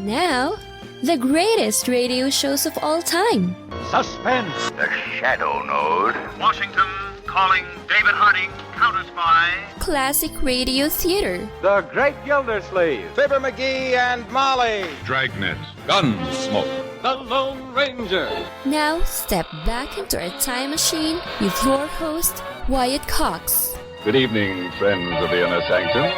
now, the greatest radio shows of all time. Suspense. The Shadow Node. Washington calling David Harding, counter-spy. Classic radio theater. The Great Gildersleeve. Fibber-mcgee-and-Molly. Dragnet. Gunsmoke. The Lone Ranger. Now, step back into our time machine with your host, Wyatt Cox. Good evening, friends of the Inner Sanctum.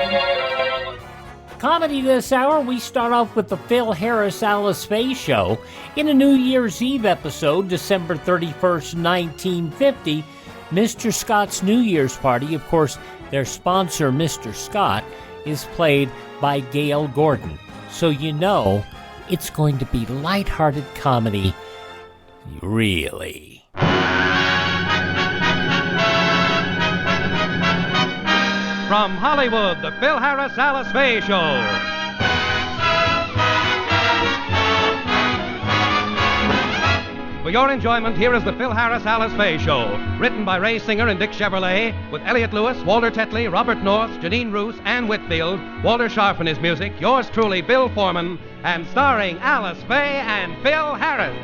Comedy this hour, we start off with the Phil Harris Alice-Faye Show. In a New Year's Eve episode, December 31st, 1950, Mr. Scott's New Year's Party, of course, their sponsor, Mr. Scott, is played by Gail Gordon. So you know it's going to be lighthearted comedy, really. From Hollywood, the Phil Harris Alice-Faye Show. For your enjoyment, here is the Phil Harris Alice-Faye Show, written by Ray Singer and Dick Chevrolet, with Elliott Lewis, Walter Tetley, Robert North, Janine Roos, Ann Whitfield, Walter Scharf in his music, yours truly, Bill Foreman, and starring Alice Faye and Phil Harris.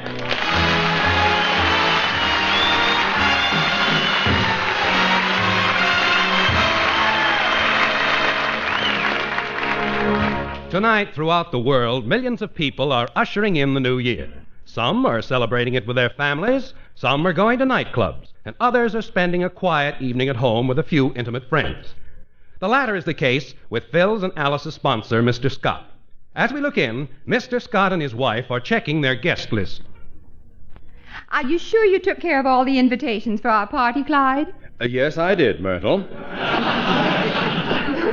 Tonight, throughout the world, millions of people are ushering in the new year. Some are celebrating it with their families, some are going to nightclubs, and others are spending a quiet evening at home with a few intimate friends. The latter is the case with Phil's and Alice's sponsor, Mr. Scott. As we look in, Mr. Scott and his wife are checking their guest list. Are you sure you took care of all the invitations for our party, Clyde? Yes, I did, Myrtle.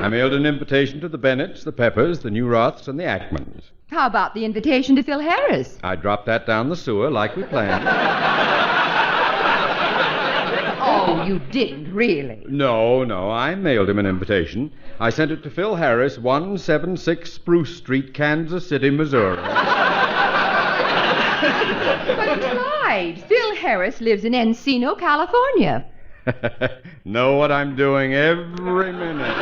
I mailed an invitation to the Bennetts, the Peppers, the New Roths, and the Ackmans. How about the invitation to Phil Harris? I dropped that down the sewer like we planned. Oh, you didn't really? No, I mailed him an invitation. I sent it to Phil Harris, 176 Spruce Street, Kansas City, Missouri. But Clyde, Phil Harris lives in Encino, California. Know what I'm doing every minute.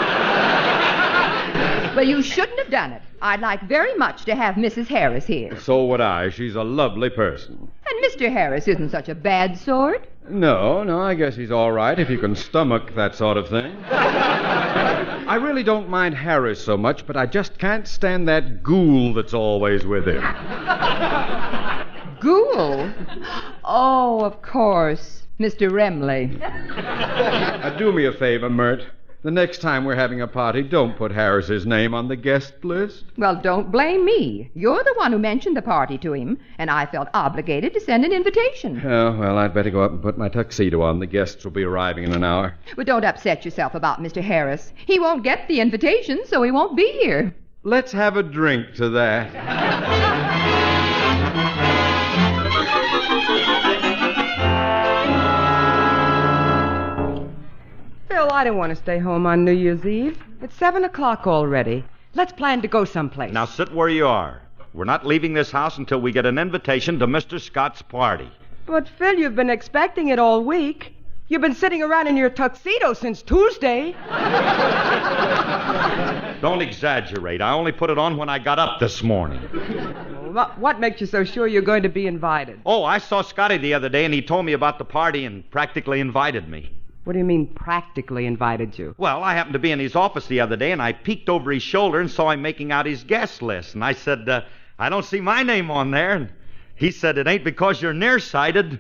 Well, you shouldn't have done it. I'd like very much to have Mrs. Harris here. So would I. She's a lovely person. And Mr. Harris isn't such a bad sort. No, I guess he's all right if you can stomach that sort of thing. I really don't mind Harris so much, but I just can't stand that ghoul that's always with him. Ghoul? Oh, of course. Mr. Remley. Do me a favor, Mert. The next time we're having a party, don't put Harris's name on the guest list. Well, don't blame me. You're the one who mentioned the party to him, and I felt obligated to send an invitation. Oh, well, I'd better go up and put my tuxedo on. The guests will be arriving in an hour. But don't upset yourself about Mr. Harris. He won't get the invitation, so he won't be here. Let's have a drink to that. Phil, I don't want to stay home on New Year's Eve. It's 7 o'clock already. Let's plan to go someplace. Now sit where you are. We're not leaving this house until we get an invitation to Mr. Scott's party. But, Phil, you've been expecting it all week. You've been sitting around in your tuxedo since Tuesday. Don't exaggerate. I only put it on when I got up this morning. What makes you so sure you're going to be invited? Oh, I saw Scotty the other day, and he told me about the party and practically invited me. What do you mean, practically invited you? Well, I happened to be in his office the other day, and I peeked over his shoulder and saw him making out his guest list. And I said, I don't see my name on there. And he said, it ain't because you're nearsighted.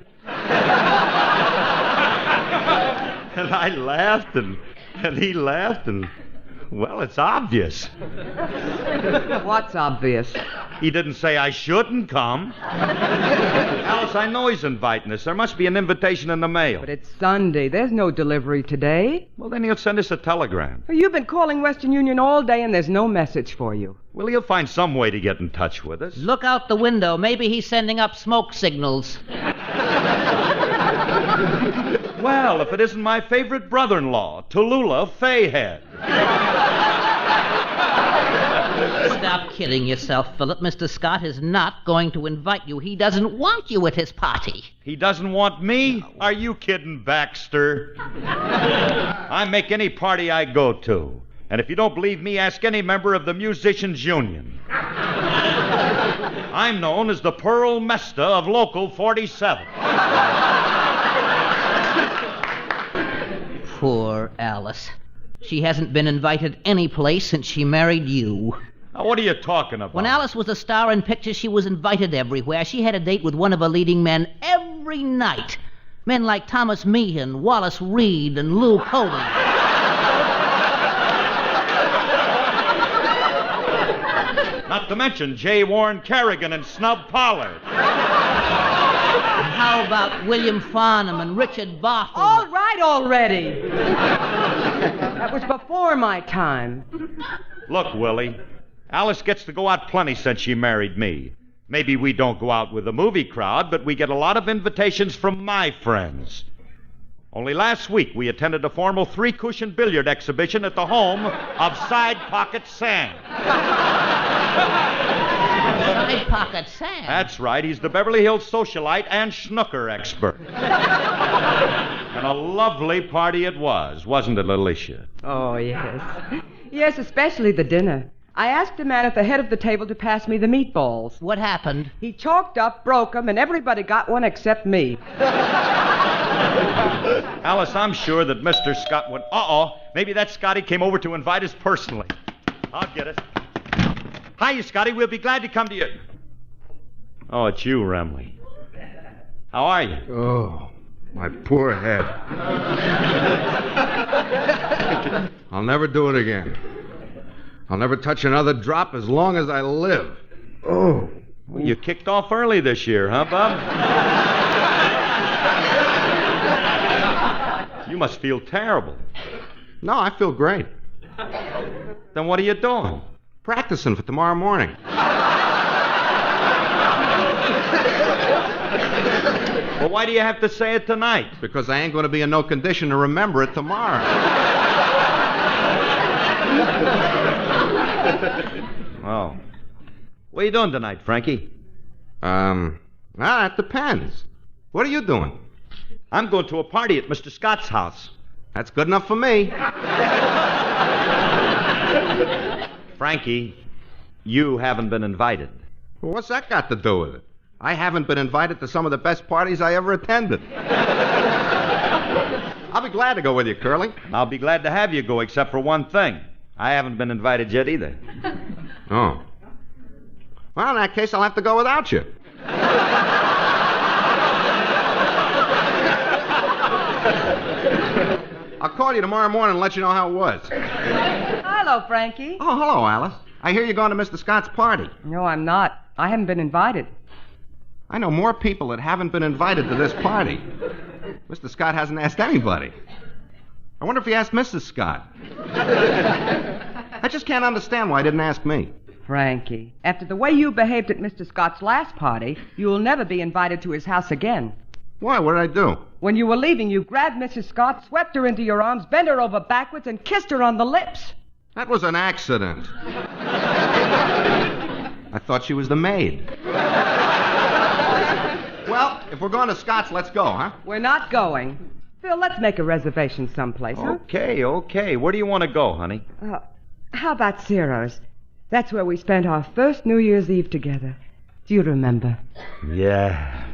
And I laughed, and he laughed, and, well, it's obvious. What's obvious? He didn't say I shouldn't come. Alice, I know he's inviting us. There must be an invitation in the mail. But it's Sunday. There's no delivery today. Well, then he'll send us a telegram. You've been calling Western Union all day, and there's no message for you. Well, he'll find some way to get in touch with us. Look out the window. Maybe he's sending up smoke signals. Well, if it isn't my favorite brother-in-law, Tallulah Fayhead. Stop kidding yourself, Philip. Mr. Scott is not going to invite you. He doesn't want you at his party. He doesn't want me? No. Are you kidding, Baxter? I make any party I go to. And if you don't believe me, ask any member of the Musicians' Union. I'm known as the Pearl Mesta of Local 47. Poor Alice. She hasn't been invited any place since she married you. Now, what are you talking about? When Alice was a star in pictures, she was invited everywhere. She had a date with one of her leading men every night. Men like Thomas Meehan, Wallace Reed, and Lou Coley. Not to mention J. Warren Kerrigan and Snub Pollard. How about William Farnham and Richard Barthel? All right already. That was before my time. Look, Willie, Alice gets to go out plenty since she married me. Maybe we don't go out with the movie crowd, but we get a lot of invitations from my friends. Only last week we attended a formal three-cushion billiard exhibition at the home of Side Pocket Sam. Side Pocket Sam? That's right. He's the Beverly Hills socialite and snooker expert. And a lovely party it was, wasn't it, Alicia? Oh, yes. Yes, especially the dinner. I asked the man at the head of the table to pass me the meatballs. What happened? He chalked up, broke them, and everybody got one except me. Alice, I'm sure that Mr. Scott would... Maybe that Scotty came over to invite us personally. I'll get it. Hiya, Scotty. We'll be glad to come to you. Oh, it's you, Remley. How are you? Oh, my poor head. I'll never do it again. I'll never touch another drop as long as I live. Oh. Well, you kicked off early this year, huh, Bob? You must feel terrible. No, I feel great. Then what are you doing? Practicing for tomorrow morning. Well, why do you have to say it tonight? Because I ain't going to be in no condition to remember it tomorrow. Oh. What are you doing tonight, Frankie? It depends. What are you doing? I'm going to a party at Mr. Scott's house. That's good enough for me. Frankie, you haven't been invited. Well, what's that got to do with it? I haven't been invited to some of the best parties I ever attended. I'll be glad to go with you, Curly. I'll be glad to have you go, except for one thing. I haven't been invited yet either. Oh. Well, in that case, I'll have to go without you. I'll call you tomorrow morning and let you know how it was. Hello, Frankie. Oh, hello, Alice. I hear you're going to Mr. Scott's party. No, I'm not. I haven't been invited. I know more people that haven't been invited to this party. Mr. Scott hasn't asked anybody. I wonder if he asked Mrs. Scott. I just can't understand why he didn't ask me. Frankie, after the way you behaved at Mr. Scott's last party, you will never be invited to his house again. Why? What did I do? When you were leaving, you grabbed Mrs. Scott, swept her into your arms, bent her over backwards, and kissed her on the lips. That was an accident. I thought she was the maid. Well, if we're going to Scott's, let's go, huh? We're not going. Phil, let's make a reservation someplace, huh? Okay. Where do you want to go, honey? How about Ciro's? That's where we spent our first New Year's Eve together. Do you remember? Yeah.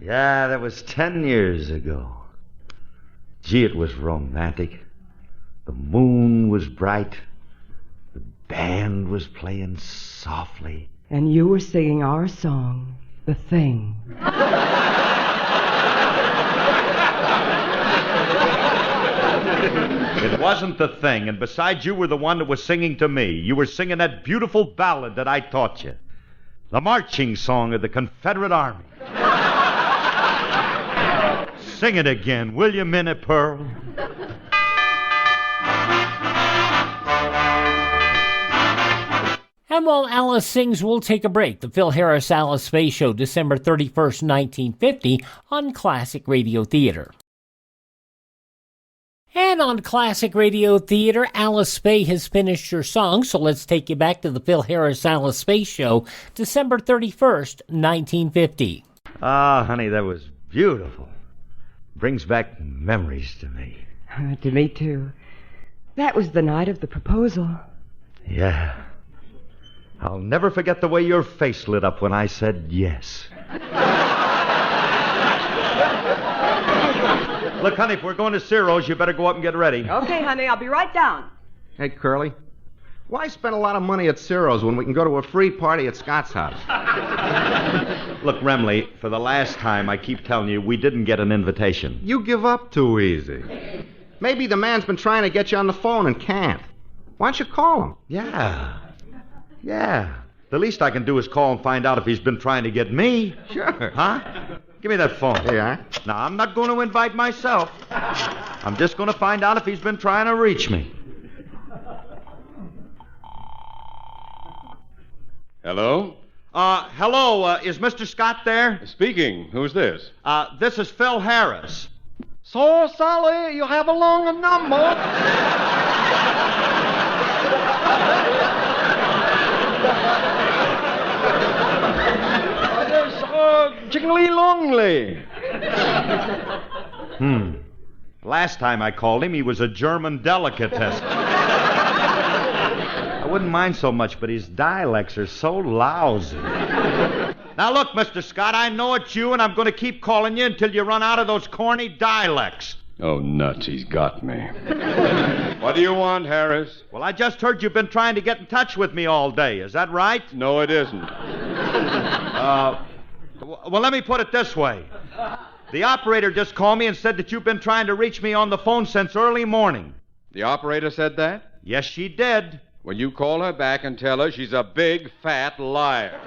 Yeah, that was 10 years ago. Gee, it was romantic. The moon was bright. The band was playing softly. And you were singing our song, The Thing. It wasn't the thing, and besides, you were the one that was singing to me. You were singing that beautiful ballad that I taught you. The marching song of the Confederate Army. Sing it again, will you, Minnie Pearl? And while Alice sings, we'll take a break. The Phil Harris Alice-Faye Show, December 31st, 1950, on Classic Radio Theater. And on Classic Radio Theater, Alice-Faye has finished her song, so let's take you back to the Phil Harris Alice-Faye Show, December 31st, 1950. Ah, honey, that was beautiful. Brings back memories to me. To me, too. That was the night of the proposal. Yeah. I'll never forget the way your face lit up when I said yes. Look, honey, if we're going to Ciro's, you better go up and get ready. Okay, honey, I'll be right down. Hey, Curly, why spend a lot of money at Ciro's when we can go to a free party at Scott's house? Look, Remley, for the last time, I keep telling you, we didn't get an invitation. You give up too easy. Maybe the man's been trying to get you on the phone and can't. Why don't you call him? Yeah. The least I can do is call and find out if he's been trying to get me. Sure. Huh? Give me that phone. Here you are. Now, I'm not going to invite myself. I'm just going to find out if he's been trying to reach me. Hello? Hello, is Mr. Scott there? Speaking. Who's this? This is Phil Harris. So, Sally, you have a long number. Chickeny longly. Last time I called him, he was a German delicatessen. I wouldn't mind so much, but his dialects are so lousy. Now, look, Mr. Scott, I know it's you, and I'm going to keep calling you until you run out of those corny dialects. Oh, nuts, he's got me. What do you want, Harris? Well, I just heard you've been trying to get in touch with me all day. Is that right? No, it isn't. Well, let me put it this way. The operator just called me and said that you've been trying to reach me on the phone since early morning. The operator said that? Yes, she did. Well, you call her back and tell her she's a big, fat liar.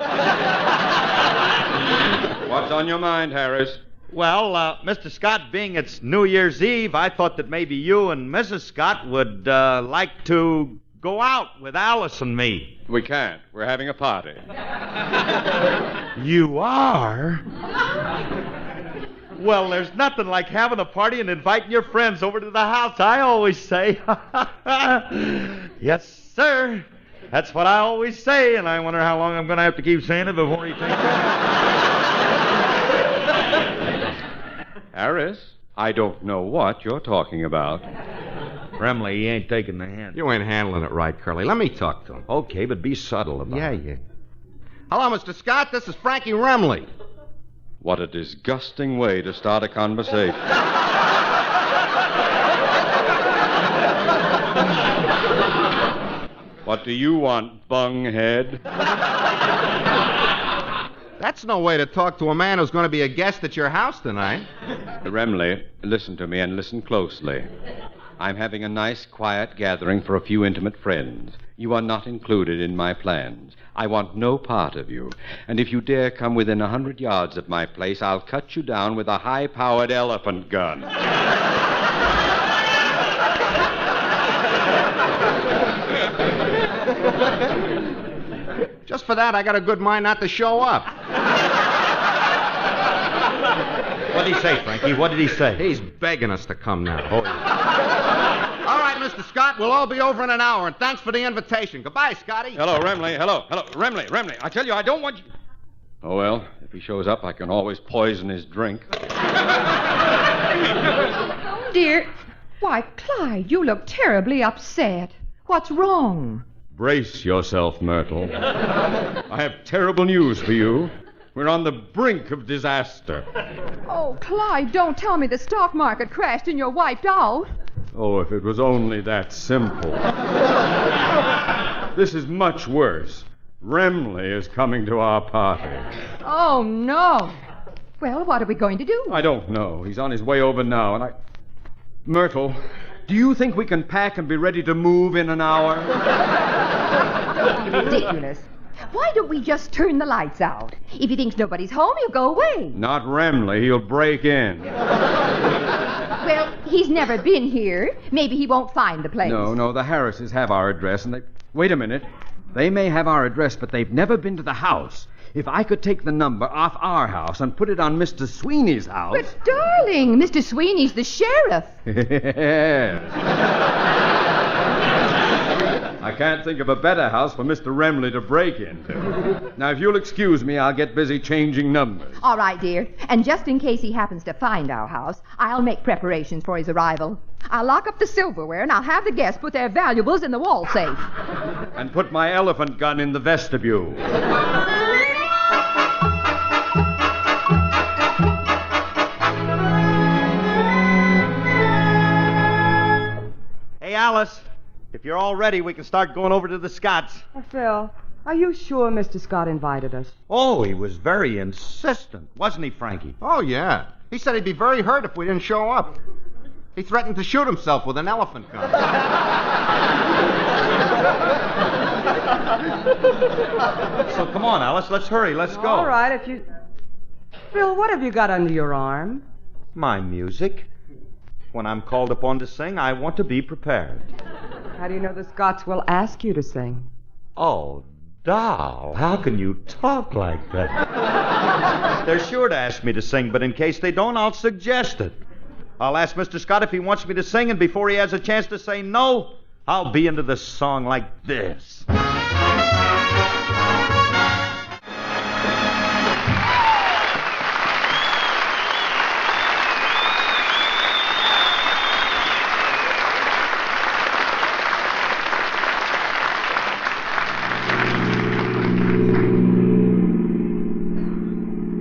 What's on your mind, Harris? Well, Mr. Scott, being it's New Year's Eve, I thought that maybe you and Mrs. Scott would like to go out with Alice and me. We can't. We're having a party. You are? Well, there's nothing like having a party and inviting your friends over to the house, I always say. Yes, sir. That's what I always say, and I wonder how long I'm going to have to keep saying it before he thinks Harris, I don't know what you're talking about. Remley, he ain't taking the hint. You ain't handling it right, Curly. Let me talk to him. Okay, but be subtle about it. Yeah. Hello, Mr. Scott. This is Frankie Remley. What a disgusting way to start a conversation. What do you want, bunghead? That's no way to talk to a man who's going to be a guest at your house tonight. Remley, listen to me and listen closely. I'm having a nice, quiet gathering for a few intimate friends. You are not included in my plans. I want no part of you. And if you dare come within 100 yards of my place, I'll cut you down with a high-powered elephant gun. Just for that, I got a good mind not to show up. What did he say, Frankie? What did he say? He's begging us to come now. All right, Mr. Scott, we'll all be over in an hour, and thanks for the invitation. Goodbye, Scotty. Hello, Remley. Hello. Remley. I tell you, I don't want you... Oh, well, if he shows up, I can always poison his drink. Oh, dear. Why, Clyde, you look terribly upset. What's wrong? Brace yourself, Myrtle. I have terrible news for you. We're on the brink of disaster. Oh, Clyde, don't tell me the stock market crashed and you're wiped out. Oh, if it was only that simple. This is much worse. Remley is coming to our party. Oh, no. Well, what are we going to do? I don't know. He's on his way over now, and Myrtle, do you think we can pack and be ready to move in an hour? Ridiculous. Why don't we just turn the lights out? If he thinks nobody's home, he'll go away. Not Remley. He'll break in. Well, he's never been here. Maybe he won't find the place. No, the Harrises have our address, and they... Wait a minute. They may have our address, but they've never been to the house. If I could take the number off our house and put it on Mr. Sweeney's house... But, darling, Mr. Sweeney's the sheriff. Yes. I can't think of a better house for Mr. Remley to break into. Now, if you'll excuse me, I'll get busy changing numbers. All right, dear. And just in case he happens to find our house, I'll make preparations for his arrival. I'll lock up the silverware, and I'll have the guests put their valuables in the wall safe. And put my elephant gun in the vestibule. Hey, Alice, if you're all ready, we can start going over to the Scotts. Phil, are you sure Mr. Scott invited us? Oh, he was very insistent, wasn't he, Frankie? Oh, yeah. He said he'd be very hurt if we didn't show up. He threatened to shoot himself with an elephant gun. So come on, Alice, let's hurry, let's go. All right, if you... Phil, what have you got under your arm? My music. When I'm called upon to sing, I want to be prepared. How do you know the Scotts will ask you to sing? Oh, doll, how can you talk like that? They're sure to ask me to sing, but in case they don't, I'll suggest it. I'll ask Mr. Scott if he wants me to sing, and before he has a chance to say no, I'll be into the song like this.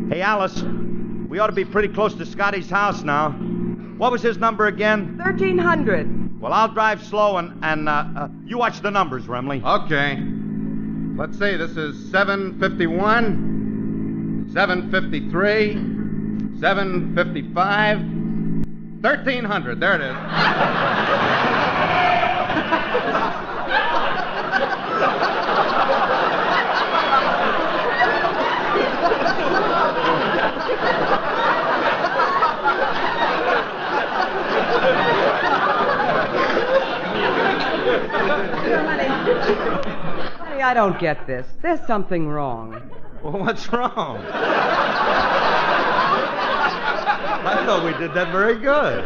Hey, Alice, we ought to be pretty close to Scotty's house now. What was his number again? 1300. Well, I'll drive slow and you watch the numbers, Remley. Okay. Let's see, this is 751, 753, 755, 1300. There it is. Honey, I don't get this. There's something wrong. Well, what's wrong? I thought we did that very good.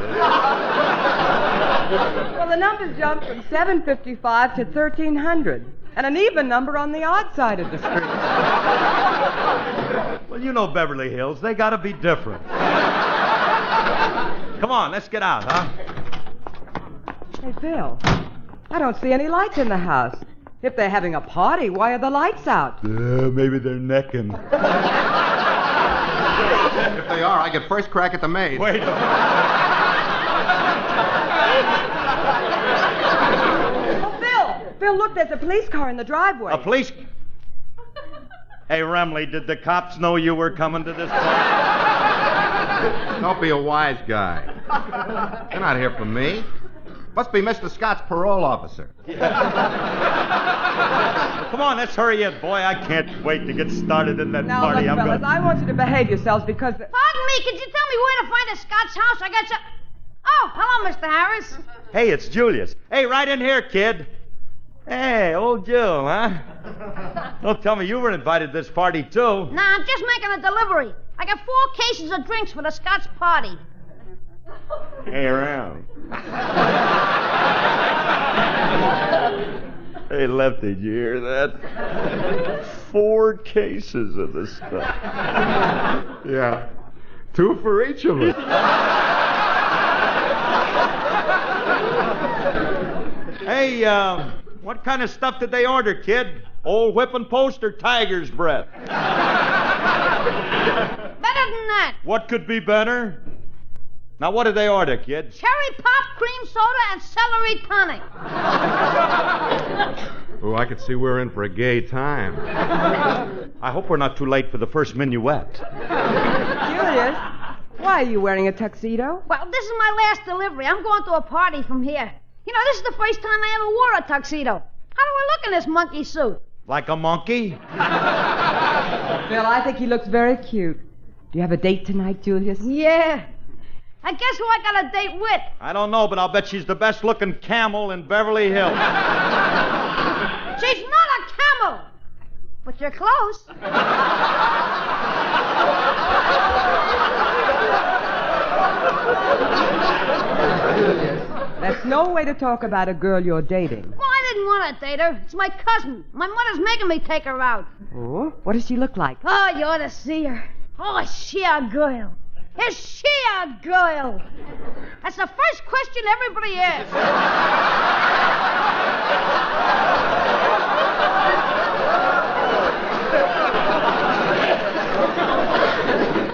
Well, the numbers jumped from 755 to 1300, and an even number on the odd side of the street. Well, you know Beverly Hills. They gotta be different. Come on, let's get out, huh? Hey, Bill, I don't see any lights in the house. If they're having a party, why are the lights out? Maybe they're necking. If they are, I get first crack at the maid. Wait. Oh, Bill, look, there's a police car in the driveway. A police... Hey, Remley, did the cops know you were coming to this party? Don't be a wise guy. They're not here for me. Must be Mr. Scott's parole officer. Come on, let's hurry up, boy. I can't wait to get started in that Now, party. look, fellas, I want you to behave yourselves because... Pardon me, could you tell me where to find a Scott's house? I got some... Oh, hello, Mr. Harris. Hey, it's Julius. Hey, right in here, kid. Hey, old Jill, huh? Don't tell me you were invited to this party, too. Nah, I'm just making a delivery. I got 4 cases of drinks for the Scott's party. Hey, around. Hey, Lefty, did you hear that? 4 cases of this stuff. Yeah. 2 for each of us. Hey, what kind of stuff did they order, kid? Old whipping post or tiger's breath? Better than that. What could be better? Now, what did they order, kid? Cherry pop, cream soda, and celery tonic. Oh, I could see we're in for a gay time. I hope we're not too late for the first minuet. Julius, why are you wearing a tuxedo? Well, this is my last delivery. I'm going to a party from here. You know, this is the first time I ever wore a tuxedo. How do I look in this monkey suit? Like a monkey? Bill, I think he looks very cute. Do you have a date tonight, Julius? Yeah. I guess who I got a date with? I don't know, but I'll bet she's the best-looking camel in Beverly Hills. She's not a camel, but you're close. That's no way to talk about a girl you're dating. Well, I didn't want to date her. It's my cousin. My mother's making me take her out. Oh, what does she look like? Oh, you ought to see her. Oh, is she a girl? Is she a girl? That's the first question everybody asks.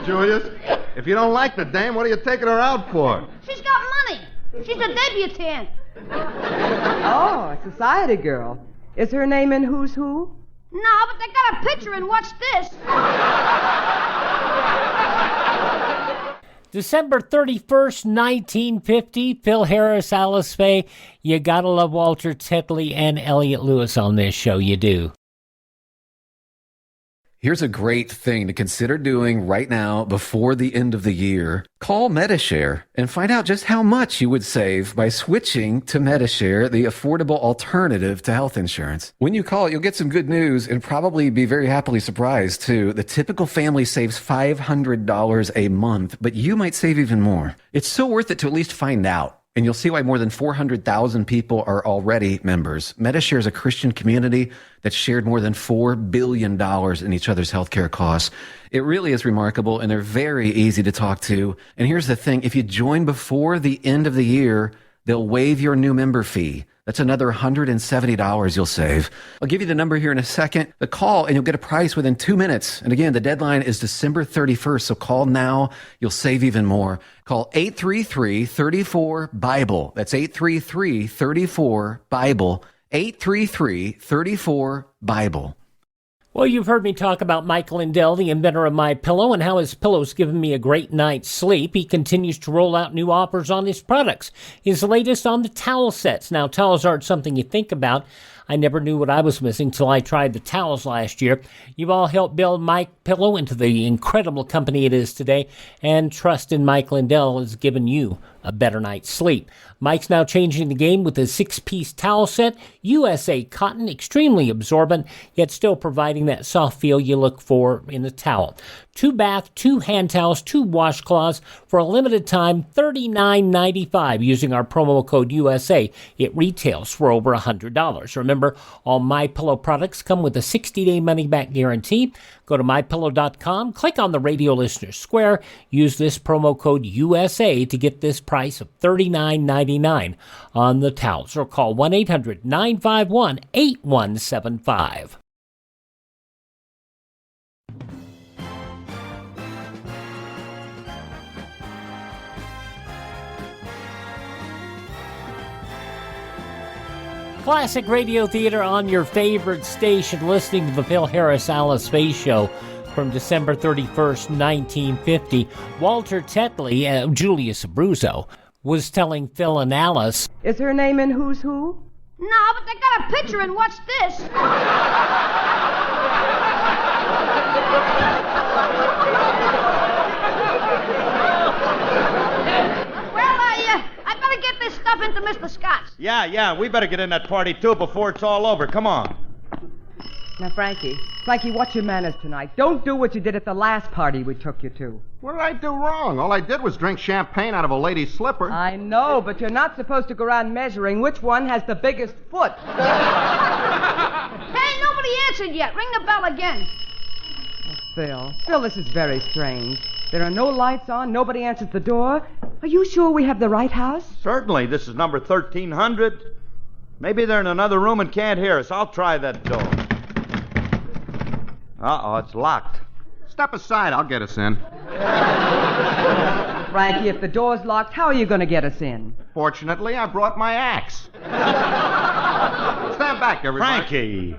Julius, if you don't like the dame, what are you taking her out for? She's got money. She's a debutante. Oh, a society girl. Is her name in Who's Who? No, but they got a picture, and watch this. December 31st, 1950, Phil Harris, Alice-Faye. You gotta love Walter Tetley and Elliot Lewis on this show, you do. Here's a great thing to consider doing right now before the end of the year. Call Medishare and find out just how much you would save by switching to Medishare, the affordable alternative to health insurance. When you call, you'll get some good news and probably be very happily surprised, too. The typical family saves $500 a month, but you might save even more. It's so worth it to at least find out. And you'll see why more than 400,000 people are already members. Medishare is a Christian community that's shared more than $4 billion in each other's healthcare costs. It really is remarkable, and they're very easy to talk to. And here's the thing. If you join before the end of the year, they'll waive your new member fee. That's another $170 you'll save. I'll give you the number here in a second. The call, and you'll get a price within 2 minutes. And again, the deadline is December 31st, so call now. You'll save even more. Call 833-34-BIBLE. That's 833-34-BIBLE. 833-34-BIBLE. Well, you've heard me talk about Mike Lindell, the inventor of MyPillow, and how his pillow's given me a great night's sleep. He continues to roll out new offers on his products. His latest on the towel sets. Now, towels aren't something you think about. I never knew what I was missing till I tried the towels last year. You've all helped build MyPillow into the incredible company it is today, and trust in Mike Lindell has given you a better night's sleep. Mike's now changing the game with a 6-piece towel set, USA cotton, extremely absorbent, yet still providing that soft feel you look for in a towel. 2 bath, 2 hand towels, 2 washcloths for a limited time, $39.95. Using our promo code USA, it retails for over $100. Remember, all MyPillow products come with a 60-day money-back guarantee. Go to MyPillow.com, click on the radio listener square, use this promo code USA to get this price of $39.99 on the towels, or call 1-800-951-8175. Classic radio theater on your favorite station, listening to the Phil Harris Alice-Faye Show from December 31st, 1950. Walter Tetley, Julius Abruzzo, was telling Phil and Alice, Is her name in Who's Who? No, but they got a picture, and watch this. I better get this stuff into Mr. Scott's. Yeah, we better get in that party, too, before it's all over. Come on. Now, Frankie, watch your manners tonight. Don't do what you did at the last party we took you to. What did I do wrong? All I did was drink champagne out of a lady's slipper. I know, but you're not supposed to go around measuring which one has the biggest foot. Hey, nobody answered yet. Ring the bell again. Oh, Phil, this is very strange. There are no lights on. Nobody answers the door. Are you sure we have the right house? Certainly. This is number 1300. Maybe they're in another room and can't hear us. I'll try that door. Uh-oh, it's locked. Step aside. I'll get us in. Frankie, if the door's locked, how are you going to get us in? Fortunately, I brought my axe. Stand back, everybody. Frankie,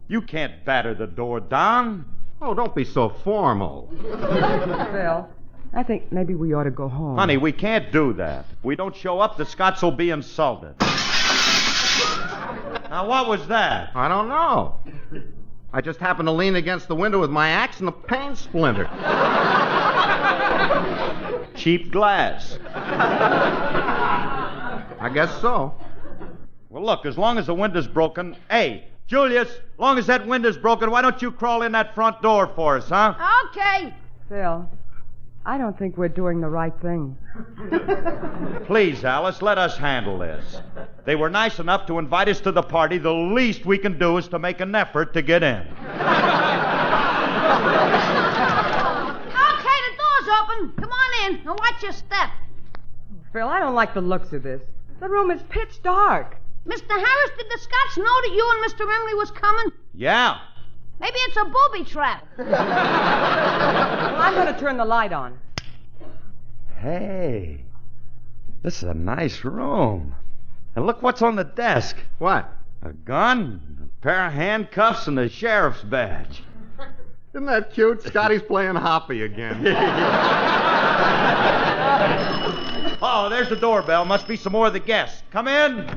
you can't batter the door down. Oh, don't be so formal. Phil, I think maybe we ought to go home. Honey, we can't do that. If we don't show up, the Scotts will be insulted. Now, what was that? I don't know. I just happened to lean against the window with my axe and the pane splintered. Cheap glass. I guess so. Well, look, as long as the window's broken... Hey, Julius, as long as that window's broken, why don't you crawl in that front door for us, huh? Okay. Phil, I don't think we're doing the right thing. Please, Alice, let us handle this. They were nice enough to invite us to the party. The least we can do is to make an effort to get in. Okay, the door's open. Come on in and watch your step. Phil, I don't like the looks of this. The room is pitch dark. Mr. Harris, did the Scots know that you and Mr. Remley was coming? Yeah. Maybe it's a booby trap. Well, I'm going to turn the light on. Hey, this is a nice room. And look what's on the desk. What? A gun, a pair of handcuffs, and a sheriff's badge. Isn't that cute? Scotty's playing hoppy again. Oh, there's the doorbell. Must be some more of the guests. Come in.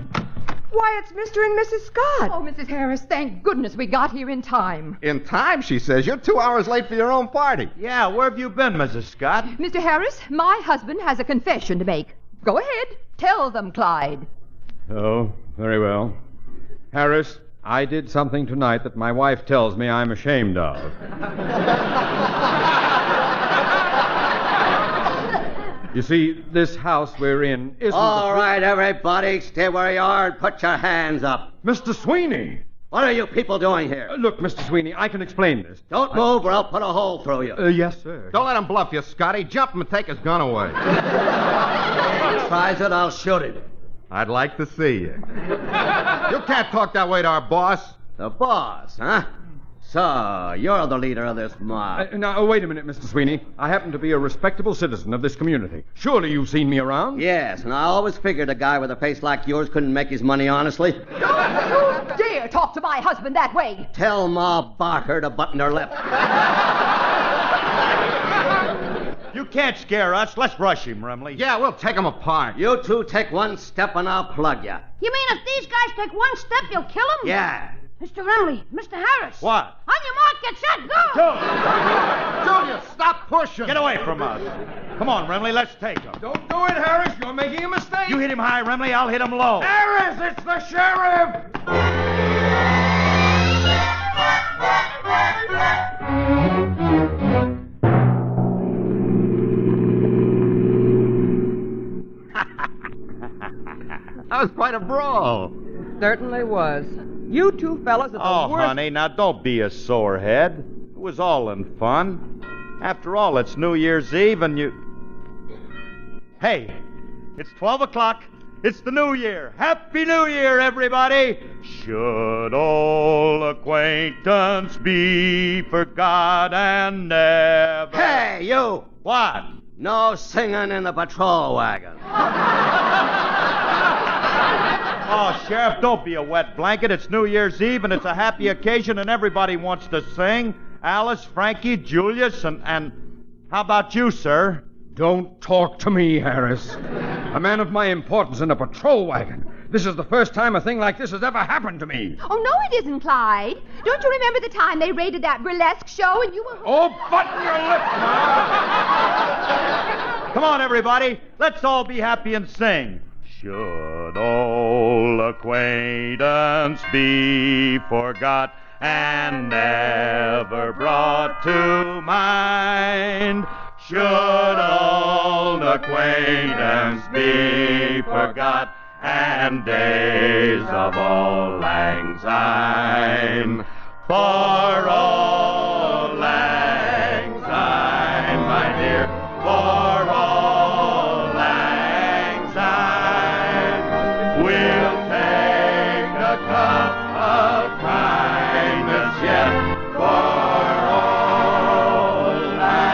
Why, it's Mr. and Mrs. Scott. Oh, Mrs. Harris, thank goodness we got here in time. In time, she says. You're 2 hours late for your own party. Yeah, where have you been, Mrs. Scott? Mr. Harris, my husband has a confession to make. Go ahead. Tell them, Clyde. Oh, very well. Harris, I did something tonight that my wife tells me I'm ashamed of. You see, this house we're in isn't... All right, everybody, stay where you are and put your hands up. Mr. Sweeney! What are you people doing here? Look, Mr. Sweeney, I can explain this. Don't move or I'll put a hole through you. Yes, sir. Don't let him bluff you, Scotty. Jump him and take his gun away. If he tries it, I'll shoot him. I'd like to see you. You can't talk that way to our boss. The boss, huh? So, you're the leader of this mob. Now, wait a minute, Mr. Sweeney. I happen to be a respectable citizen of this community. Surely you've seen me around? Yes, and I always figured a guy with a face like yours couldn't make his money honestly. Don't you dare talk to my husband that way. Tell Ma Barker to button her lip. You can't scare us. Let's rush him, Remley. Yeah, we'll take him apart. You two take one step and I'll plug you. You mean if these guys take one step, you'll kill them? Yeah. Mr. Remley, Mr. Harris. What? On your mark, get set, go! Julius, stop pushing. Get away from us. Come on, Remley, let's take him. Don't do it, Harris. You're making a mistake. You hit him high, Remley. I'll hit him low. Harris, it's the sheriff! That was quite a brawl. Certainly was. You two fellas are the Oh, worst... honey, now don't be a sorehead. It was all in fun. After all, it's New Year's Eve and you... Hey, it's 12 o'clock. It's the New Year. Happy New Year, everybody. Should old acquaintance be forgot and never... Hey, you! What? No singing in the patrol wagon. Oh, Sheriff, don't be a wet blanket. It's New Year's Eve, and it's a happy occasion, and everybody wants to sing. Alice, Frankie, Julius, and how about you, sir? Don't talk to me, Harris. A man of my importance in a patrol wagon. This is the first time a thing like this has ever happened to me. Oh, no, it isn't, Clyde. Don't you remember the time they raided that burlesque show and you were... Oh, button your lip now! Come on, everybody. Let's all be happy and sing. Should old acquaintance be forgot and never brought to mind? Should old acquaintance be forgot and days of old lang syne? For old lang syne, my dear, for old lang syne, we'll take a cup of kindness yet for old lang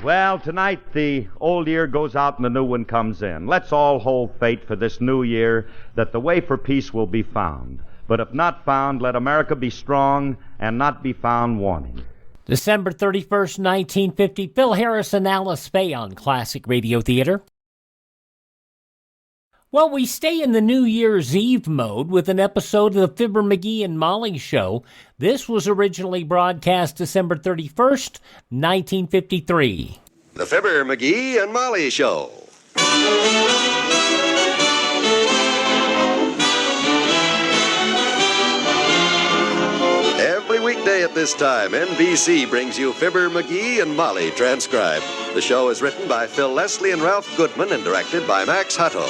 Well, tonight the old year goes out and the new one comes in. Let's all hold fate for this new year that the way for peace will be found. But if not found, let America be strong and not be found wanting. December 31st, 1950, Phil Harris and alice-faye on Classic Radio Theater. Well, we stay in the New Year's Eve mode with an episode of the Fibber-McGee-and-Molly Show. This was originally broadcast December 31st, 1953. The Fibber-McGee-and-Molly Show. this time, NBC brings you Fibber-McGee and Molly transcribed. The show is written by Phil Leslie and Ralph Goodman and directed by Max Hutto.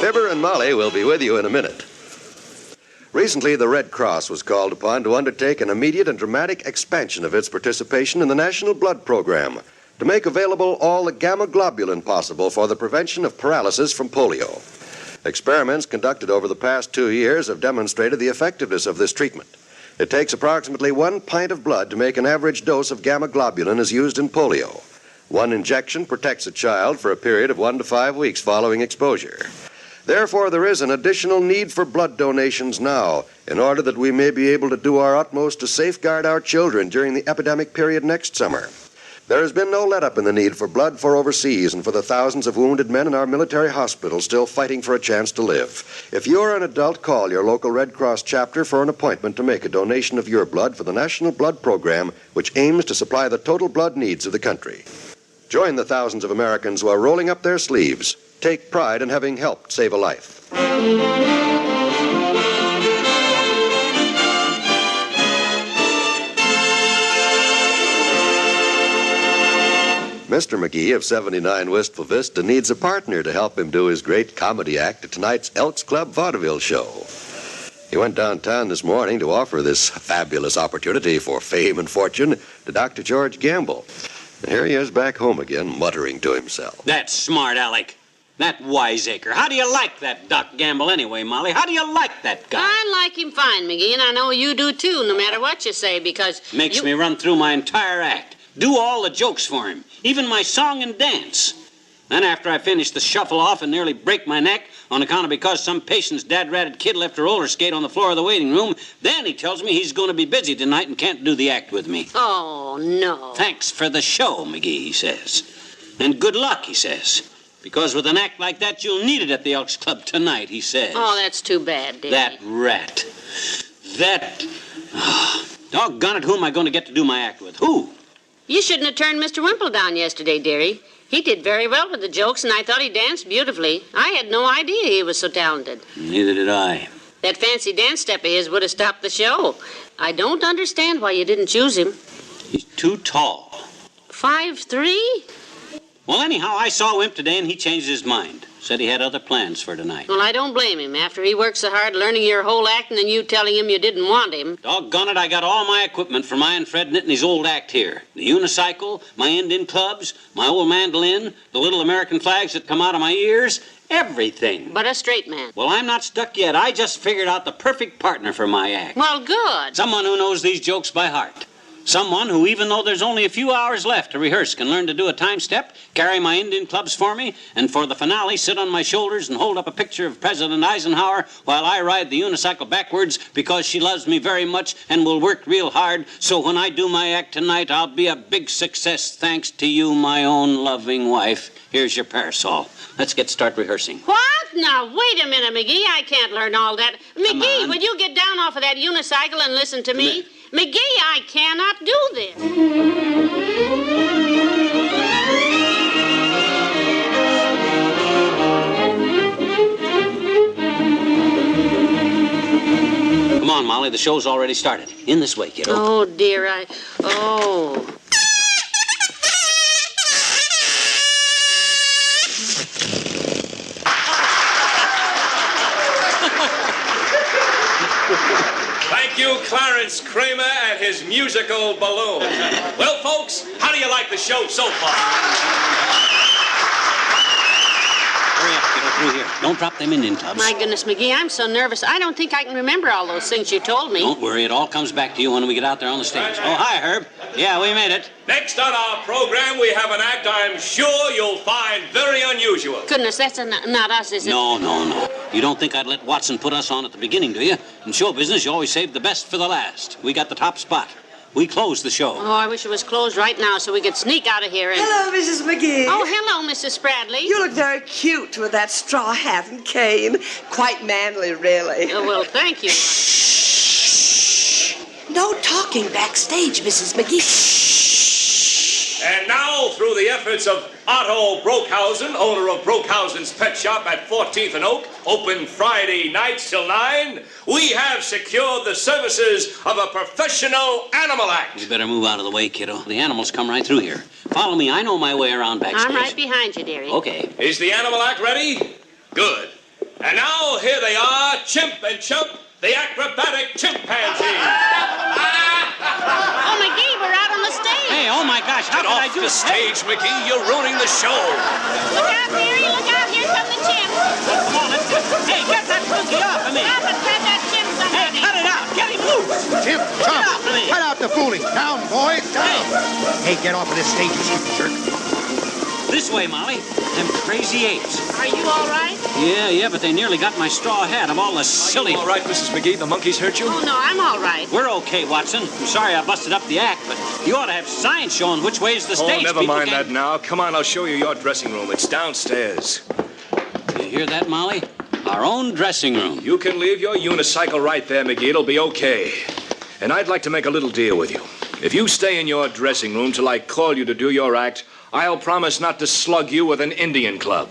Fibber and Molly will be with you in a minute. Recently, the Red Cross was called upon to undertake an immediate and dramatic expansion of its participation in the National Blood Program to make available all the gamma globulin possible for the prevention of paralysis from polio. Experiments conducted over the past 2 years have demonstrated the effectiveness of this treatment. It takes approximately 1 pint of blood to make an average dose of gamma globulin as used in polio. 1 injection protects a child for a period of 1 to 5 weeks following exposure. Therefore, there is an additional need for blood donations now in order that we may be able to do our utmost to safeguard our children during the epidemic period next summer. There has been no let-up in the need for blood for overseas and for the thousands of wounded men in our military hospitals still fighting for a chance to live. If you're an adult, call your local Red Cross chapter for an appointment to make a donation of your blood for the National Blood Program, which aims to supply the total blood needs of the country. Join the thousands of Americans who are rolling up their sleeves. Take pride in having helped save a life. Mr. McGee of 79 Wistful Vista needs a partner to help him do his great comedy act at tonight's Elks Club vaudeville show. He went downtown this morning to offer this fabulous opportunity for fame and fortune to Dr. George Gamble. And here he is back home again, muttering to himself. That's smart, Alec. That wiseacre. How do you like that Doc Gamble anyway, Molly? How do you like that guy? I like him fine, McGee, and I know you do too, no matter what you say, because... Makes me run through my entire act. Do all the jokes for him. Even my song and dance. Then after I finish the shuffle off and nearly break my neck on account of because some patient's dad-ratted kid left a roller skate on the floor of the waiting room, then he tells me he's going to be busy tonight and can't do the act with me. Oh, no. Thanks for the show, McGee, he says. And good luck, he says. Because with an act like that, you'll need it at the Elks Club tonight, he says. Oh, that's too bad, dear. That rat. Doggone it, who am I going to get to do my act with? Who? You shouldn't have turned Mr. Wimple down yesterday, dearie. He did very well with the jokes, and I thought he danced beautifully. I had no idea he was so talented. Neither did I. That fancy dance step of his would have stopped the show. I don't understand why you didn't choose him. He's too tall. 5'3"? Well, anyhow, I saw Wimp today, and he changed his mind. Said he had other plans for tonight. Well, I don't blame him. After he worked so hard learning your whole act and then you telling him you didn't want him. Doggone it, I got all my equipment for my and Fred Nittany's old act here. The unicycle, my Indian clubs, my old mandolin, the little American flags that come out of my ears, everything. But a straight man. Well, I'm not stuck yet. I just figured out the perfect partner for my act. Well, good. Someone who knows these jokes by heart. Someone who, even though there's only a few hours left to rehearse, can learn to do a time step, carry my Indian clubs for me, and for the finale, sit on my shoulders and hold up a picture of President Eisenhower while I ride the unicycle backwards because she loves me very much and will work real hard. So when I do my act tonight, I'll be a big success thanks to you, my own loving wife. Here's your parasol. Let's start rehearsing. What? Now, wait a minute, McGee. I can't learn all that. McGee, would you get down off of that unicycle and listen to me? McGee, I cannot do this. Come on, Molly, the show's already started. In this way, kiddo. Oh, dear, Oh. Thank you, Clarence Kramer and his musical balloon. Well, folks, how do you like the show so far? Hurry up, get her through here. Don't drop them Indian clubs. My goodness, McGee, I'm so nervous. I don't think I can remember all those things you told me. Don't worry, it all comes back to you when we get out there on the stage. Oh, hi, Herb. Yeah, we made it. Next on our program, we have an act I'm sure you'll find very unusual. Goodness, that's not us, is it? No. You don't think I'd let Watson put us on at the beginning, do you? In show business, you always save the best for the last. We got the top spot. We closed the show. Oh, I wish it was closed right now so we could sneak out of here and... Hello, Mrs. McGee. Oh, hello, Mrs. Spradley. You look very cute with that straw hat and cane. Quite manly, really. Oh, well, thank you. Shh. No talking backstage, Mrs. McGee. Shh. And now, through the efforts of Otto Brockhausen, owner of Brockhausen's Pet Shop at 14th and Oak, open Friday nights till 9, we have secured the services of a professional animal act. You better move out of the way, kiddo. The animals come right through here. Follow me. I know my way around backstage. I'm right behind you, dearie. Okay. Is the animal act ready? Good. And now, here they are, Chimp and Chump, the acrobatic chimpanzee. Oh, McGee, we're out on the stage. Hey, oh my gosh, how Get could off I do the stage, McGee. You're ruining the show. Look out, dearie, look out. Here come the chimps. Come on, let's go. Hey, get that monkey off of me. Stop and pat that chimp, somebody. Hey, cut it out. Get him loose. Chimp, Get Chump, off of me. cut out the fooling. Down, boys, down. Hey, get off of this stage, you stupid jerk. This way, Molly. Them crazy apes. Are you all right? Yeah, but they nearly got my straw hat of all the silly... All right, Mrs. McGee, the monkeys hurt you? Oh, no, I'm all right. We're okay, Watson. I'm sorry I busted up the act, but you ought to have signs showing which way's the stage. Oh, never People mind can... that now. Come on, I'll show you your dressing room. It's downstairs. You hear that, Molly? Our own dressing room. You can leave your unicycle right there, McGee. It'll be okay. And I'd like to make a little deal with you. If you stay in your dressing room till I call you to do your act, I'll promise not to slug you with an Indian club.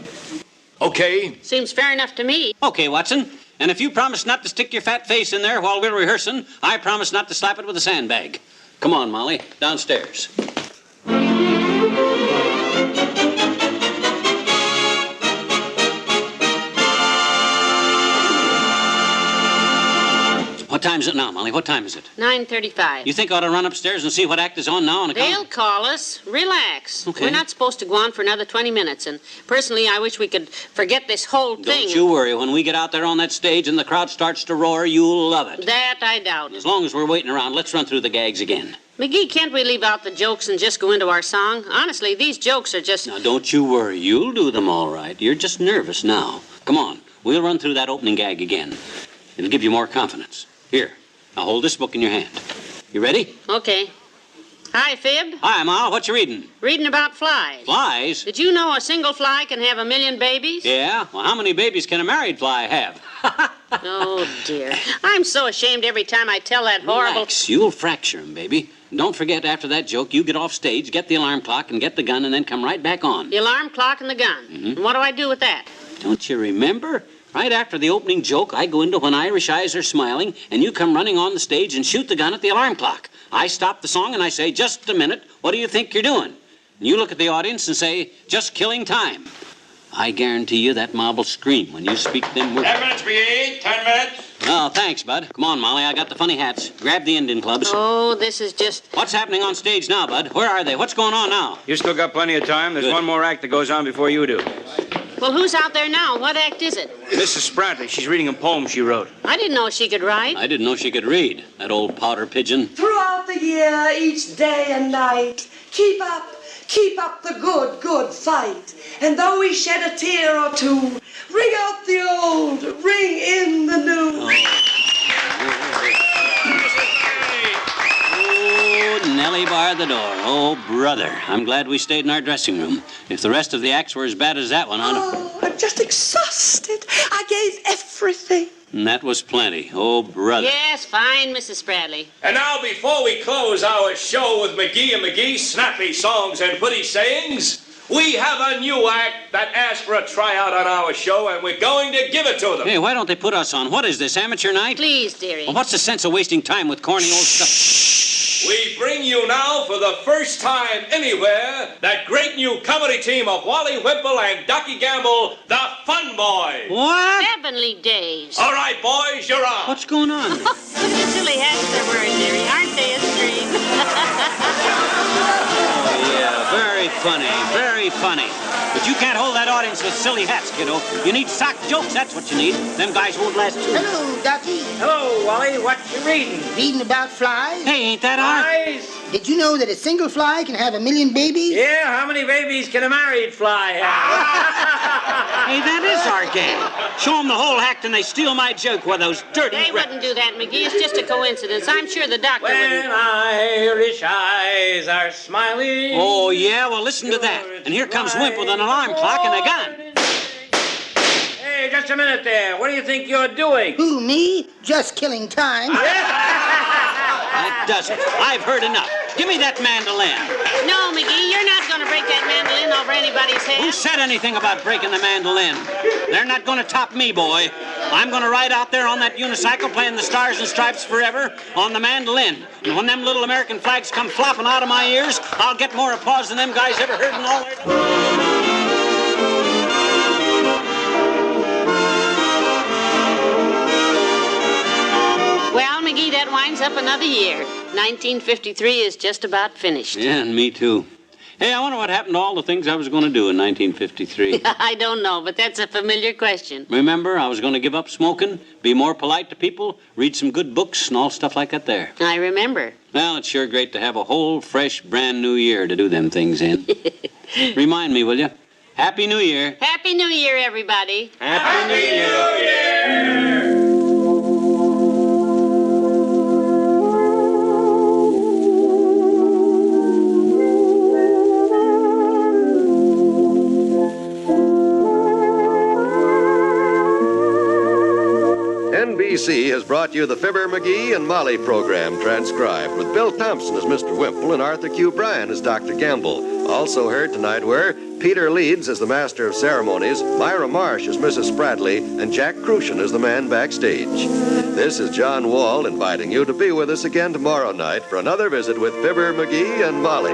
Okay? Seems fair enough to me. Okay, Watson. And if you promise not to stick your fat face in there while we're rehearsing, I promise not to slap it with a sandbag. Come on, Molly. Downstairs. What time is it now, Molly? What time is it? 9:35. You think I ought to run upstairs and see what act is on now? On They'll call us. Relax. Okay. We're not supposed to go on for another 20 minutes, and personally, I wish we could forget this whole thing. Don't you worry. When we get out there on that stage and the crowd starts to roar, you'll love it. That I doubt. As long as we're waiting around, let's run through the gags again. McGee, can't we leave out the jokes and just go into our song? Honestly, these jokes are just... Now, don't you worry. You'll do them all right. You're just nervous now. Come on. We'll run through that opening gag again. It'll give you more confidence. Here. Now, hold this book in your hand. You ready? Okay. Hi, Fib. Hi, Ma. What you reading? Reading about flies. Flies? Did you know a single fly can have 1,000,000 babies? Yeah? Well, how many babies can a married fly have? Oh, dear. I'm so ashamed every time I tell that horrible... Relax. You'll fracture 'em, baby. And don't forget, after that joke, you get off stage, get the alarm clock, and get the gun, and then come right back on. The alarm clock and the gun. Mm-hmm. And what do I do with that? Don't you remember? Right after the opening joke, I go into When Irish Eyes Are Smiling, and you come running on the stage and shoot the gun at the alarm clock. I stop the song and I say, just a minute, what do you think you're doing? And you look at the audience and say, just killing time. I guarantee you that mob will scream when you speak them words. 10 minutes, McGee. 10 minutes. Oh, thanks, Bud. Come on, Molly, I got the funny hats. Grab the Indian clubs. Oh, this is just... What's happening on stage now, Bud? Where are they? What's going on now? You still got plenty of time. There's Good. one more act that goes on before you do. Well, who's out there now? What act is it? Mrs. Spratley. She's reading a poem she wrote. I didn't know she could write. I didn't know she could read, that old powder pigeon. Throughout the year, each day and night, keep up the good, good fight. And though we shed a tear or two, ring out the old, ring in the new. Oh, Nellie barred the door. Oh, brother. I'm glad we stayed in our dressing room. If the rest of the acts were as bad as that one, I'm just exhausted. I gave everything. And that was plenty. Oh, brother. Yes, fine, Mrs. Spratley. And now, before we close our show with McGee and McGee, snappy songs and witty sayings, we have a new act that asked for a tryout on our show, and we're going to give it to them. Hey, why don't they put us on? What is this, amateur night? Please, dearie. Well, what's the sense of wasting time with corny old stuff? We bring you now, for the first time anywhere, that great new comedy team of Wally Whipple and Ducky Gamble, the Fun Boys. What? Heavenly days. All right, boys, you're on. What's going on? Look at the silly hats they're wearing, dearie. Aren't they a stream? Oh, yeah, very funny, very funny. But you can't hold that audience with silly hats, kiddo. You need sock jokes, that's what you need. Them guys won't last too. Hello, Ducky. Hello, Wally. What you reading? Reading about flies? Hey, ain't that hard? Flies? Did you know that a single fly can have 1,000,000 babies? Yeah, how many babies can a married fly have? Hey, that is our game. Show them the whole act and they steal my joke with those dirty... They wouldn't do that, McGee. It's just a coincidence. I'm sure the doctor When wouldn't. Irish eyes are smiling. Oh, yeah? Well, listen to that. And here comes Wimp with an alarm clock and a gun. Hey, just a minute there. What do you think you're doing? Who, me? Just killing time. That does it. I've heard enough. Give me that mandolin. No, McGee, you're not going to break that mandolin over anybody's head. Who said anything about breaking the mandolin? They're not going to top me, boy. I'm going to ride out there on that unicycle playing the Stars and Stripes Forever on the mandolin. And when them little American flags come flopping out of my ears, I'll get more applause than them guys ever heard in all their lives. Well, McGee, that winds up another year. 1953 is just about finished. Yeah, and me too. Hey, I wonder what happened to all the things I was going to do in 1953. I don't know, but that's a familiar question. Remember, I was going to give up smoking, be more polite to people, read some good books, and all stuff like that there. I remember. Well, it's sure great to have a whole, fresh, brand new year to do them things in. Remind me, will you? Happy New Year. Happy New Year, everybody. Happy New Year. NBC has brought you the Fibber-McGee-and-Molly program, transcribed, with Bill Thompson as Mr. Wimple and Arthur Q. Bryan as Dr. Gamble. Also heard tonight were Peter Leeds as the Master of Ceremonies, Myra Marsh as Mrs. Spradley, and Jack Crucian as the man backstage. This is John Wall inviting you to be with us again tomorrow night for another visit with Fibber-McGee-and-Molly.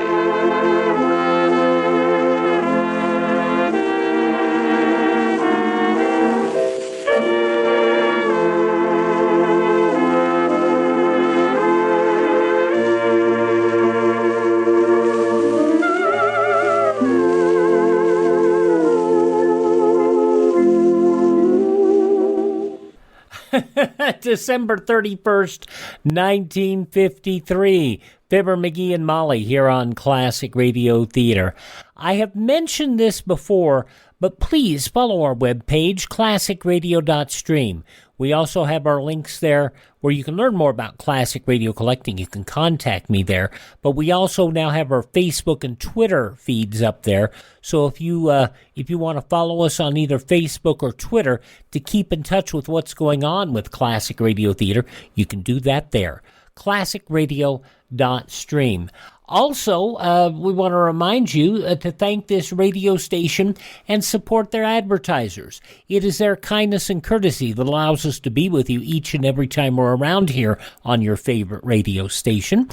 December 31st, 1953. Fibber, McGee, and Molly here on Classic Radio Theater. I have mentioned this before, but please follow our webpage, classicradio.stream. We also have our links there where you can learn more about classic radio collecting. You can contact me there. But we also now have our Facebook and Twitter feeds up there. So if you want to follow us on either Facebook or Twitter to keep in touch with what's going on with Classic Radio Theater, you can do that there. classicradio.stream. Also, we want to remind you to thank this radio station and support their advertisers. It is their kindness and courtesy that allows us to be with you each and every time we're around here on your favorite radio station.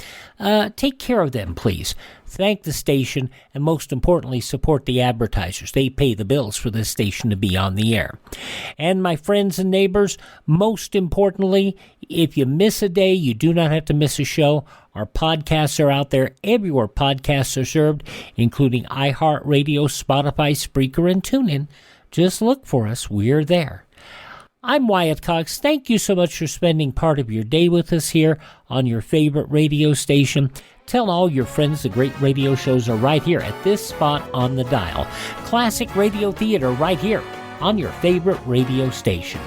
Take care of them, please. Thank the station, and most importantly, support the advertisers. They pay the bills for this station to be on the air. And my friends and neighbors, most importantly, if you miss a day, you do not have to miss a show. Our podcasts are out there everywhere podcasts are served, including iHeartRadio, Spotify, Spreaker, and TuneIn. Just look for us. We're there. I'm Wyatt Cox. Thank you so much for spending part of your day with us here on your favorite radio station. Tell all your friends the great radio shows are right here at this spot on the dial. Classic Radio Theater right here on your favorite radio station.